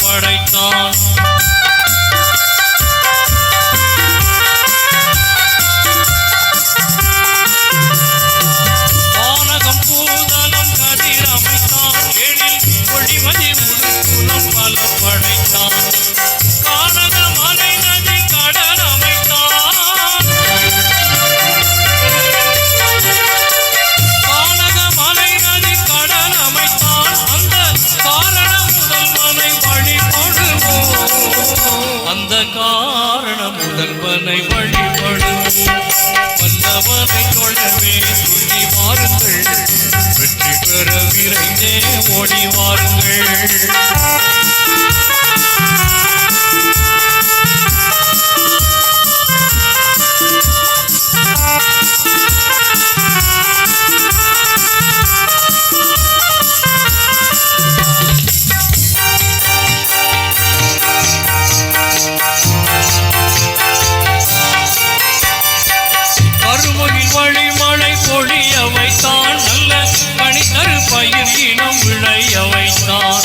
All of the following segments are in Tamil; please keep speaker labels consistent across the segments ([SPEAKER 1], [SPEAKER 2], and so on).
[SPEAKER 1] படைத்தான். வானகம் பூதலம் கதிர் அமைத்தான். எழில் ஒளிமதி முழுக்குலம் பல படைத்தான். கானக மலை நதி கடல் அமைத்தான். கானக மலை நதி கடல் அமைத்தான். அந்த காரண முதல்வனை வழிபடுவோம். அந்த காரண முதல்வனை வழிபடுவோம். வல்லவனை தொழவே துள்ளி வாருங்கள். வெற்றி பெற விரைந்தே ஓடி வாருங்கள். கருமுகில் வழிமழை பொழிய வைத்தான். நல்ல கனிதரு பயிர் இனம் விளைய வைத்தான்.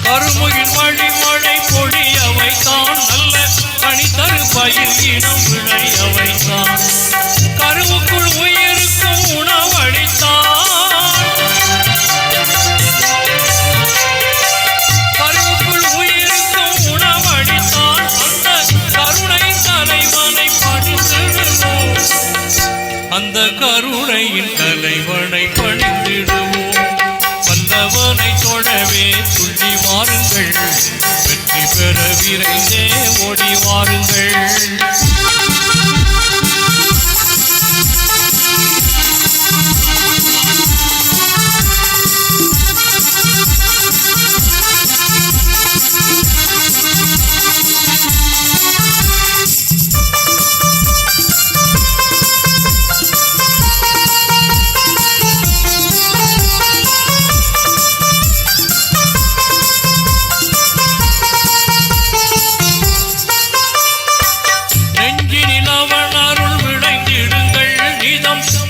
[SPEAKER 1] கருமுகில் வழிமழை பொழிய வைத்தான். நல்ல கனிதரு பயிர் இனம் விளைய வைத்தான். கருவுக்குள் உயிருக்கும் உணவளித்தான். அந்த கருணையின் தலைவனை பணிந்திடுவோம். வல்லவனை தொழவே துள்ளி வாருங்கள். வெற்றி பெற விரைந்தே ஓடி வாருங்கள்.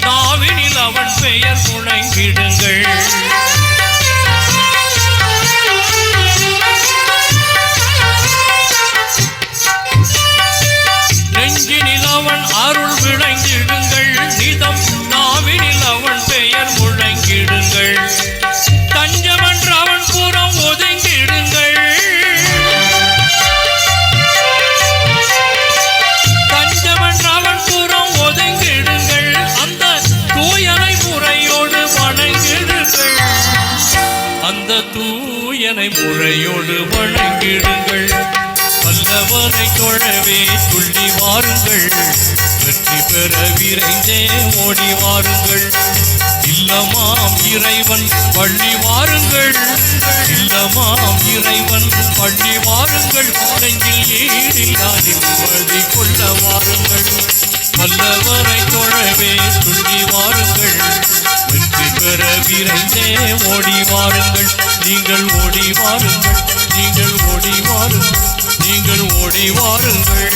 [SPEAKER 1] நாவினில் அவன் பெயர் முழங்கிடுங்கள். நெஞ்சினில் அவன் அருள் விளங்கிடுங்கள். நிதம் நாவினில் அவன் பெயர் முழங்கிடுங்கள். தஞ்சமன்ற அவன் புறம் ஒதுங்கிடுங்கள். தஞ்சமன்ற அவன் புறம் ஒதுங்கிடுங்கள். அந்த தூயனை முறையோடு வணங்கிடுங்கள். அந்த தூயனை முறையோடு வணங்கிடுங்கள். வல்லவனை தொழவே துள்ளி வாருங்கள். வெற்றி பெற விரைந்தே ஓடி வாருங்கள். இல்லமாம் இறைவன் பள்ளி வாருங்கள். இல்லமாம் இறைவன் பள்ளி வாருங்கள். நெஞ்சில் ஈடில்லா நிம்மதி கொள்ள வாருங்கள். வல்லவனை தொழவே துள்ளி வாருங்கள். வெற்றி பெற விரைந்தே ஓடி வாருங்கள். நீங்கள் ஓடி வாருங்கள். நீங்கள் ஓடி வாருங்கள். நீங்கள் ஓடி வாருங்கள்.